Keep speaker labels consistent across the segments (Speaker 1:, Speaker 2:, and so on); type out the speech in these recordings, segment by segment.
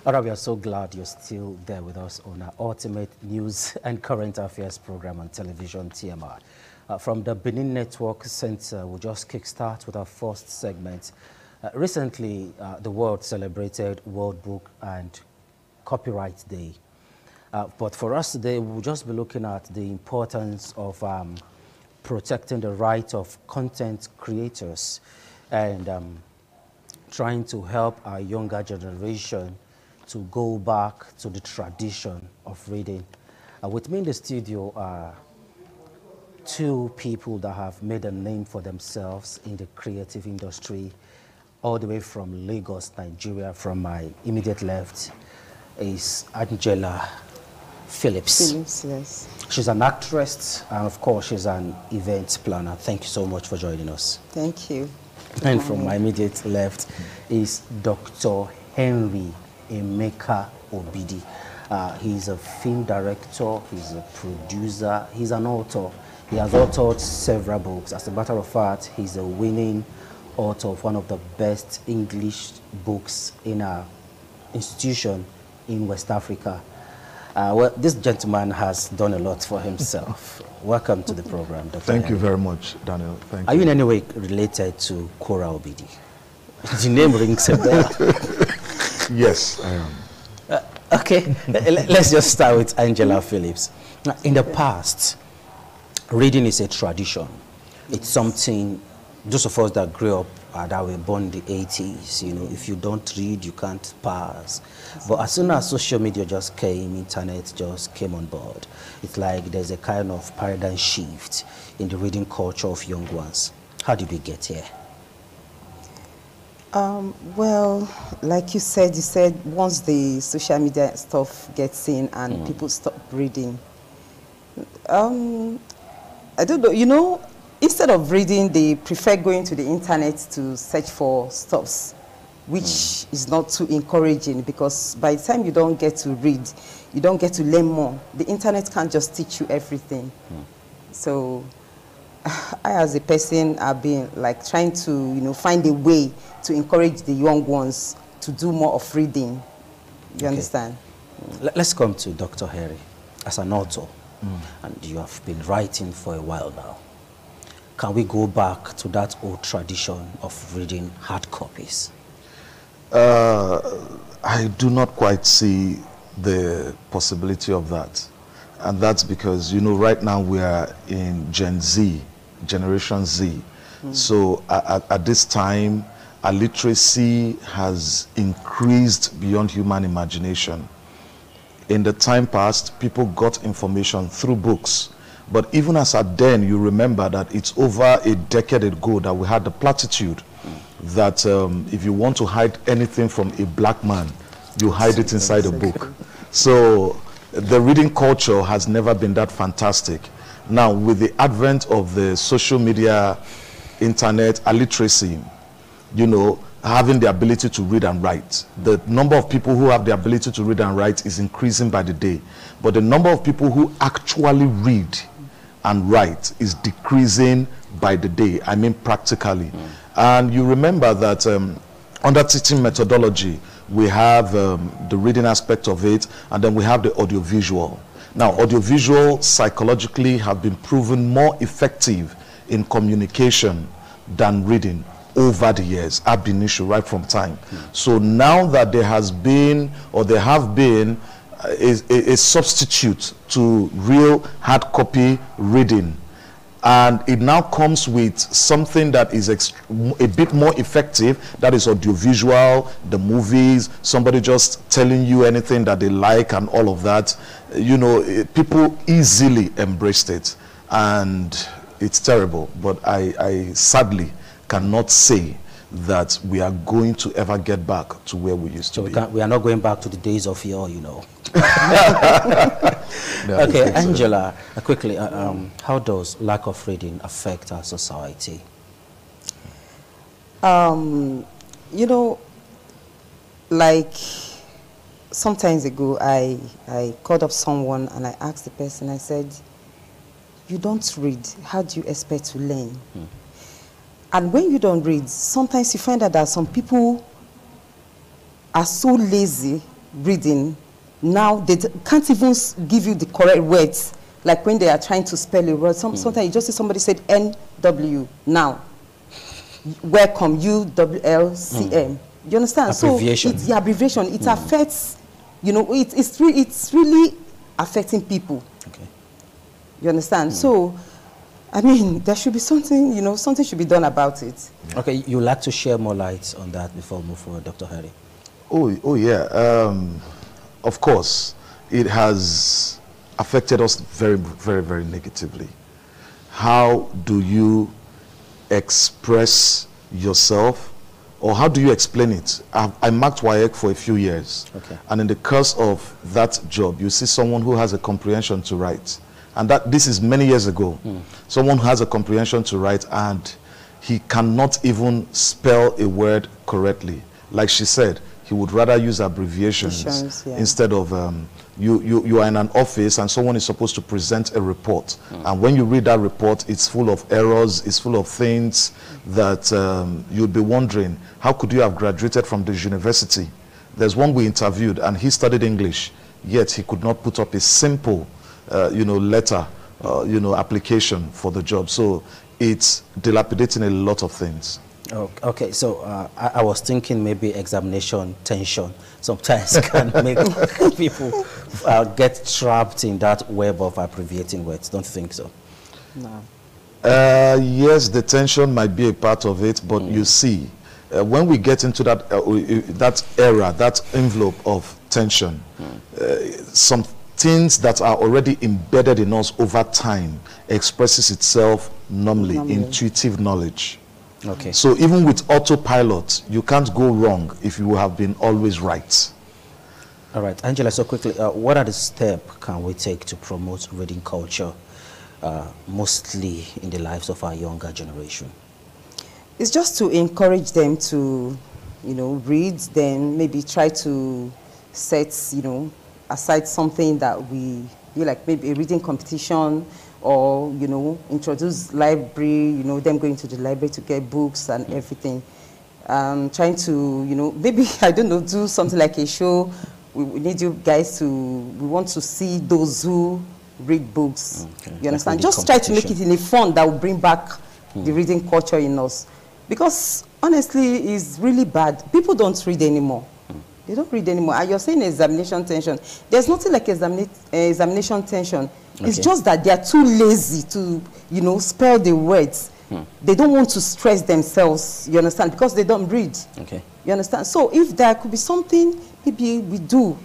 Speaker 1: All right, we are so glad you're still there with us on our ultimate news and current affairs program on television, TMI. From the Benin Network Center, we'll just kickstart with our first segment. Recently, the world celebrated World Book and Copyright Day. But for us today, we'll just be looking at the importance of protecting the right of content creators and trying to help our younger generation to go back to the tradition of reading. With me in the studio are two people that have made a name for themselves in the creative industry, all the way from Lagos, Nigeria. From my immediate left is Angela Phillips.
Speaker 2: Yes.
Speaker 1: She's an actress, and of course, she's an event planner. Thank you so much for joining us.
Speaker 2: Thank you.
Speaker 1: And from my immediate left is Dr. Henry Emeka Obidi. He's a film director, he's a producer, he's an author. He has authored several books. As a matter of fact, he's a winning author of one of the best English books in our institution in West Africa. Well, this gentleman has done a lot for himself. Welcome to the program, Dr.
Speaker 3: Thank
Speaker 1: Henry.
Speaker 3: you very much, Daniel. Thank
Speaker 1: Are you in any way related to Kora Obidi? The name rings a bell.
Speaker 3: Yes, I am.
Speaker 1: Okay, let's just start with Angela Phillips. Now, in the past, reading is a tradition. It's something, those of us that grew up, that were born in the 80s, you know, if you don't read, you can't pass. But as soon as social media just came, internet just came on board, it's like there's a kind of paradigm shift in the reading culture of young ones. How did we get here?
Speaker 2: Well, like you said once the social media stuff gets in and people stop reading, I don't know, you know, instead of reading, they prefer going to the internet to search for stuffs, which is not too encouraging, because by the time you don't get to read, you don't get to learn more. The internet can't just teach you everything. So I, as a person, I've been like trying to, you know, find a way to encourage the young ones to do more of reading. You understand?
Speaker 1: Let's come to Dr. Harry. As an author, and you have been writing for a while now, can we go back to that old tradition of reading hard copies?
Speaker 3: I do not quite see the possibility of that. And that's because, you know, right now we are in Gen Z, Generation Z. So at this time, our literacy has increased beyond human imagination. In the time past, people got information through books. But even as at then, you remember that it's over a decade ago that we had the platitude that if you want to hide anything from a black man, you hide it inside a book. So the reading culture has never been that fantastic. Now, with the advent of the social media, internet, illiteracy, you know, having the ability to read and write. The number of people who have the ability to read and write is increasing by the day. But the number of people who actually read and write is decreasing by the day. I mean practically. And you remember that under teaching methodology, we have the reading aspect of it, and then we have the audiovisual. Now, audiovisual psychologically have been proven more effective in communication than reading over the years, ab initio, right from time. So now that there has been, or there have been, a substitute to real hard copy reading, and it now comes with something that is a bit more effective, that is audiovisual, the movies, somebody just telling you anything that they like and all of that. You know, people easily embraced it, and it's terrible. But I sadly cannot say that we are going to ever get back to where we used to be.
Speaker 1: We are not going back to the days of yore, you know. Okay, Angela, quickly, how does lack of reading affect our society?
Speaker 2: You know, like some times ago, I called up someone and I asked the person, I said, you don't read, how do you expect to learn? And when you don't read, sometimes you find out that some people are so lazy reading, now they can't even give you the correct words. Like when they are trying to spell a word, sometimes you just see somebody said NW now. Welcome, UWLCM. You understand?
Speaker 1: Abbreviation.
Speaker 2: So it's the abbreviation. It affects, you know, it's really affecting people.
Speaker 1: Okay.
Speaker 2: You understand? So, I mean, there should be something, you know, something should be done about it.
Speaker 1: Okay, you'd like to share more light on that before we move forward, Dr. Harry?
Speaker 3: Oh yeah. Of course, it has affected us very, very, very negatively. How do you express yourself, or how do you explain it? I marked WAEC for a few years,
Speaker 1: okay.
Speaker 3: And in the course of that job, you see someone who has a comprehension to write, and this is many years ago. Someone who has a comprehension to write, and he cannot even spell a word correctly. Like she said, he would rather use abbreviations instead of you are in an office and someone is supposed to present a report, and when you read that report, it's full of errors, it's full of things that you'd be wondering, how could you have graduated from this university? There's one we interviewed and he studied English, yet he could not put up a simple letter, application for the job. So it's dilapidating a lot of things.
Speaker 1: Okay, so I was thinking maybe examination tension sometimes can make people get trapped in that web of abbreviating words. Don't you think so?
Speaker 2: No.
Speaker 3: Yes, the tension might be a part of it, but you see, when we get into that that era, that envelope of tension, some things that are already embedded in us over time expresses itself normally. Intuitive knowledge.
Speaker 1: Okay.
Speaker 3: So even with autopilot, you can't go wrong if you have been always right.
Speaker 1: All right, Angela, so quickly, what are the steps can we take to promote reading culture, mostly in the lives of our younger generation?
Speaker 2: It's just to encourage them to, read, then maybe try to set, aside something that we do, like maybe a reading competition, or, introduce library, them going to the library to get books and everything. Trying to, maybe, I don't know, do something like a show. We need you guys we want to see those who read books. Okay. You understand? Just try to make it in a fun that will bring back the reading culture in us. Because, honestly, it's really bad. People don't read anymore. They don't read anymore. And you're saying examination tension. There's nothing like examination tension. Okay. It's just that they are too lazy to, spell the words. They don't want to stress themselves, you understand, because they don't read.
Speaker 1: Okay.
Speaker 2: You understand? So if there could be something maybe we do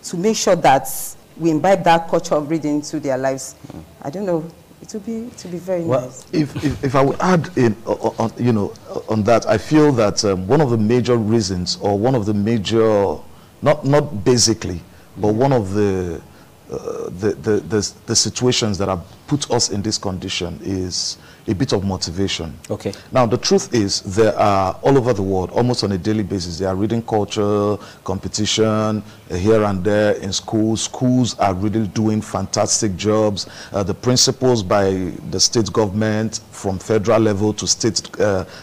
Speaker 2: to make sure that we imbibe that culture of reading into their lives, I don't know. It would be very nice.
Speaker 3: If I would add in on that, I feel that one of the major reasons, or one of the major, not basically, but one of the situations that have put us in this condition is a bit of motivation.
Speaker 1: Okay.
Speaker 3: Now, the truth is, there are all over the world, almost on a daily basis, there are reading culture, competition, here and there in schools. Schools are really doing fantastic jobs. The principals by the state government, from federal level to state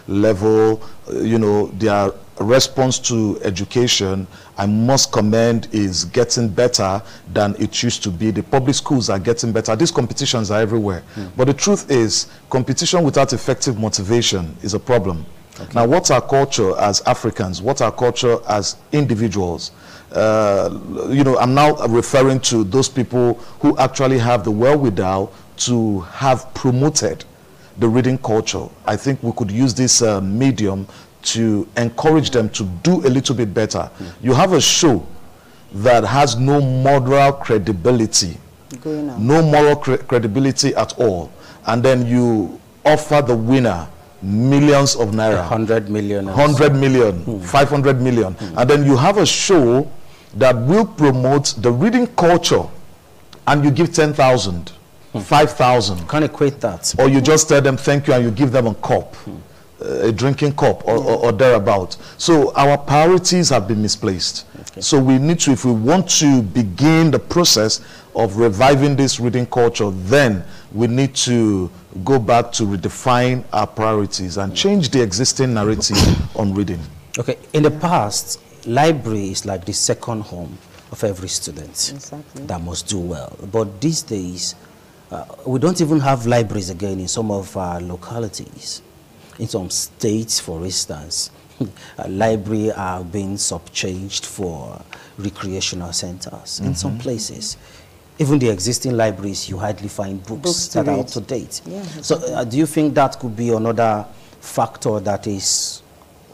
Speaker 3: level, their response to education, I must commend, is getting better than it used to be. The public schools are getting better. These competitions are everywhere. But the truth is, competition without effective motivation is a problem. Okay. Now, what's our culture as Africans? What's our culture as individuals? I'm now referring to those people who actually have the wherewithal to have promoted the reading culture. I think we could use this medium to encourage them to do a little bit better. You have a show that has no moral credibility, no moral credibility at all, and then you offer the winner millions of naira,
Speaker 1: 100 million,
Speaker 3: 500 million, and then you have a show that will promote the reading culture, and you give 10,000, 5,000.
Speaker 1: Can't equate that.
Speaker 3: Or you just tell them thank you and you give them a cup. A drinking cup or thereabout. So our priorities have been misplaced. Okay. So we need to, if we want to begin the process of reviving this reading culture, then we need to go back to redefine our priorities and change the existing narrative on reading.
Speaker 1: Okay, in the past, library is like the second home of every student.
Speaker 2: Exactly.
Speaker 1: That must do well. But these days, we don't even have libraries again in some of our localities. In some states, for instance, library are being subchanged for recreational centers. In some places, even the existing libraries, you hardly find books that are up to date.
Speaker 2: Yeah,
Speaker 1: So do you think that could be another factor that is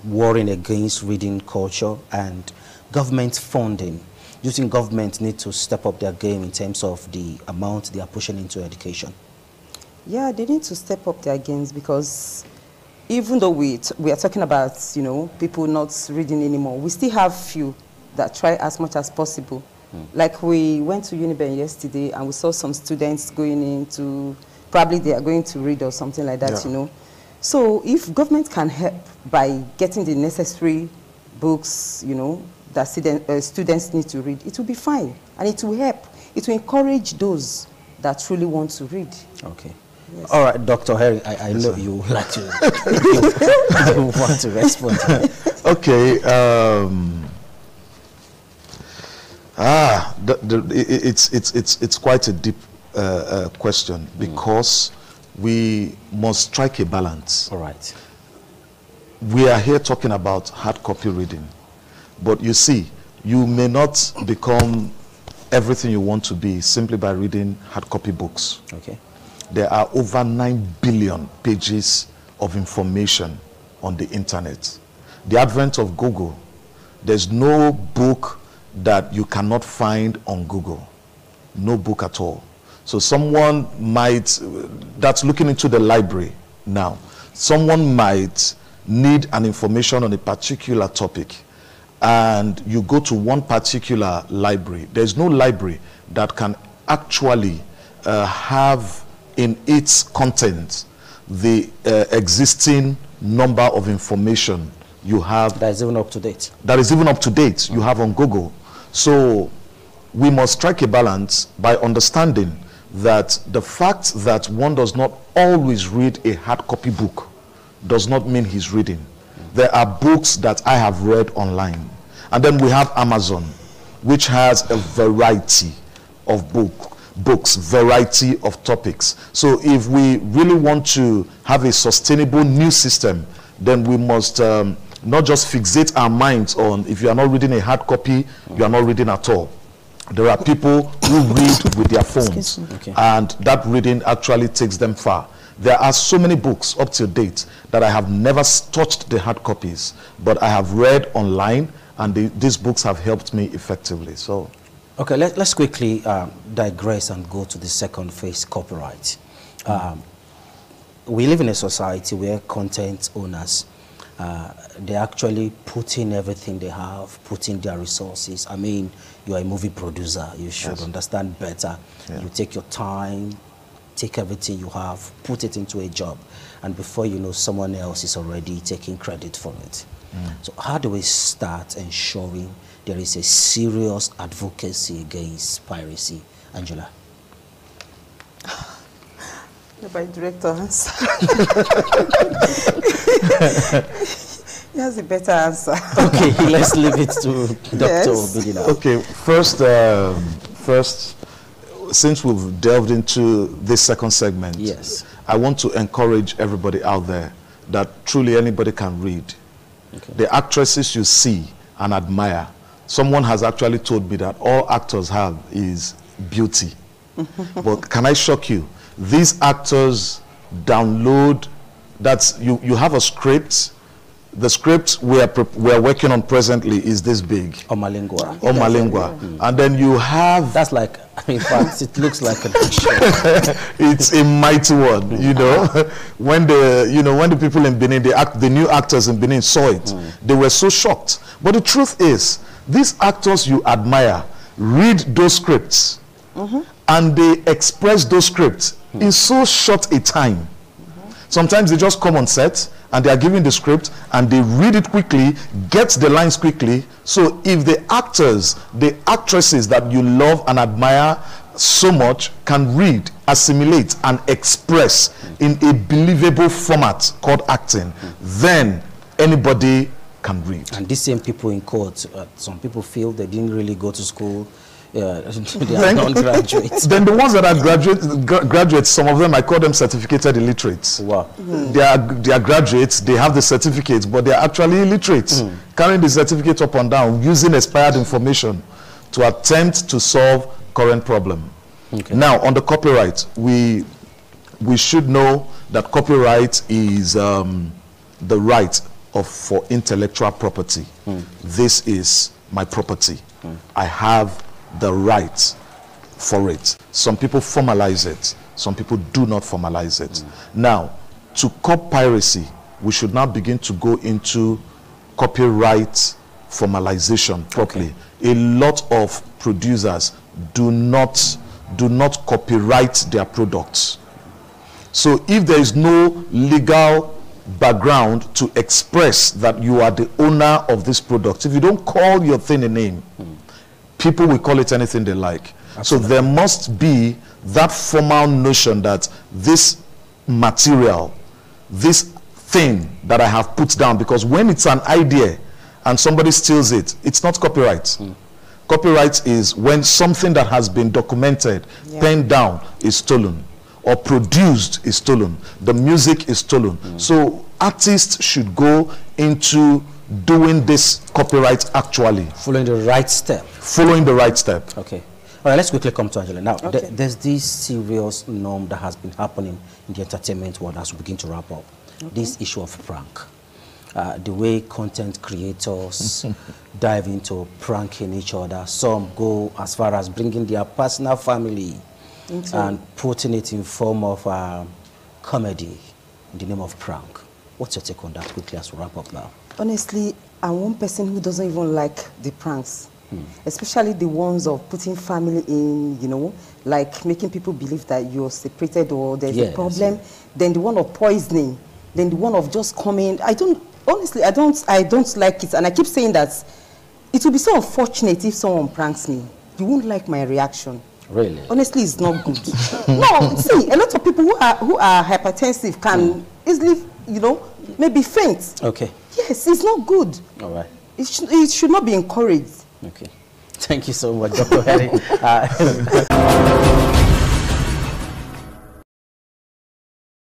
Speaker 1: warring against reading culture? And government funding? Do you think government need to step up their game in terms of the amount they are pushing into education?
Speaker 2: Yeah, they need to step up their games, because even though we are talking about, you know, people not reading anymore, we still have few that try as much as possible. Like we went to Uniben yesterday and we saw some students going into, probably they are going to read or something like that, you know. So if government can help by getting the necessary books, you know, that students need to read, it will be fine. And it will help. It will encourage those that truly want to read.
Speaker 1: Okay.
Speaker 2: Yes.
Speaker 1: All right, Dr. Harry, I know you would like to you want to respond.
Speaker 3: Okay. It's quite a deep question, because we must strike a balance.
Speaker 1: All right.
Speaker 3: We are here talking about hard copy reading, but you see, you may not become everything you want to be simply by reading hard copy books.
Speaker 1: Okay.
Speaker 3: There are over 9 billion pages of information on the internet. The advent of Google, there's no book that you cannot find on Google. No book at all. So someone that's looking into the library now, someone might need an information on a particular topic, and you go to one particular library. There's no library that can actually have in its content the existing number of information you have.
Speaker 1: That is even up to date.
Speaker 3: That is even up to date you have on Google. So we must strike a balance by understanding that the fact that one does not always read a hard copy book does not mean he's reading. There are books that I have read online. And then we have Amazon, which has a variety of books, variety of topics. So if we really want to have a sustainable news system, then we must not just fixate our minds on, if you are not reading a hard copy, you are not reading at all. There are people who read with their phones, and that reading actually takes them far. There are so many books up to date that I have never touched the hard copies, but I have read online, and these books have helped me effectively. So,
Speaker 1: okay, let's quickly digress and go to the second phase, copyright. We live in a society where content owners, they actually put in everything they have, put in their resources. I mean, you are a movie producer, you should understand better. You take your time, take everything you have, put it into a job, and before you know, someone else is already taking credit for it. So how do we start ensuring there is a serious advocacy against piracy? Angela?
Speaker 2: By director answer. He has a better answer.
Speaker 1: Okay, let's leave it to Dr. Obidina.
Speaker 3: Okay, first, since we've delved into this second segment, I want to encourage everybody out there that truly anybody can read. The actresses you see and admire, someone has actually told me that all actors have is beauty. But can I shock you? These actors download, you have a script. The script we are working on presently is this big.
Speaker 1: Omalingua.
Speaker 3: Omalingua. And then you have...
Speaker 1: That's like, in fact, it looks like a dictionary.
Speaker 3: It's a mighty one, you know. When the people in Benin, the new actors in Benin saw it, they were so shocked. But the truth is, these actors you admire read those scripts, and they express those scripts in so short a time. Sometimes they just come on set, and they are given the script, and they read it quickly, get the lines quickly. So if the actors, the actresses that you love and admire so much can read, assimilate, and express in a believable format called acting, then anybody can read.
Speaker 1: And these same people in court, some people feel they didn't really go to school. They are non-graduates.
Speaker 3: Then the ones that are graduates, some of them, I call them certificated illiterates.
Speaker 1: Wow.
Speaker 3: They are graduates, they have the certificates, but they are actually illiterates, carrying the certificate up and down, using expired information to attempt to solve current problem. Okay. Now, on the copyright, we should know that copyright is the right for intellectual property. This is my property. I have the right for it. Some people formalize it. Some people do not formalize it. Now, to curb piracy, we should now begin to go into copyright formalization properly. Okay. A lot of producers do not copyright their products. So if there is no legal background to express that you are the owner of this product, if you don't call your thing a name, people will call it anything they like. Absolutely. So there must be that formal notion that this material, this thing that I have put down, because when it's an idea and somebody steals it, it's not copyright. Copyright is when something that has been documented, penned down, is stolen, or produced is stolen. The music is stolen. So artists should go into doing this copyright actually.
Speaker 1: Following the right step.
Speaker 3: Following the right step.
Speaker 1: Okay. All right, let's quickly come to Angela. Now, there's this serious norm that has been happening in the entertainment world as we begin to wrap up. This issue of prank. The way content creators dive into pranking each other. Some go as far as bringing their personal family and putting it in form of comedy in the name of prank. What's your take on that quickly as we wrap up now? Honestly,
Speaker 2: I'm one person who doesn't even like the pranks, especially the ones of putting family in, you know, like making people believe that you're separated or there's a problem. Then the one of poisoning, then the one of just coming. Honestly, I don't like it, and I keep saying that it would be so unfortunate if someone pranks me. You won't like my reaction.
Speaker 1: Really?
Speaker 2: Honestly, it's not good. No, see, a lot of people who are hypertensive can easily, you know, maybe faint.
Speaker 1: Okay.
Speaker 2: Yes, it's not good.
Speaker 1: All right.
Speaker 2: It should not be encouraged.
Speaker 1: Okay. Thank you so much, Dr. Harry.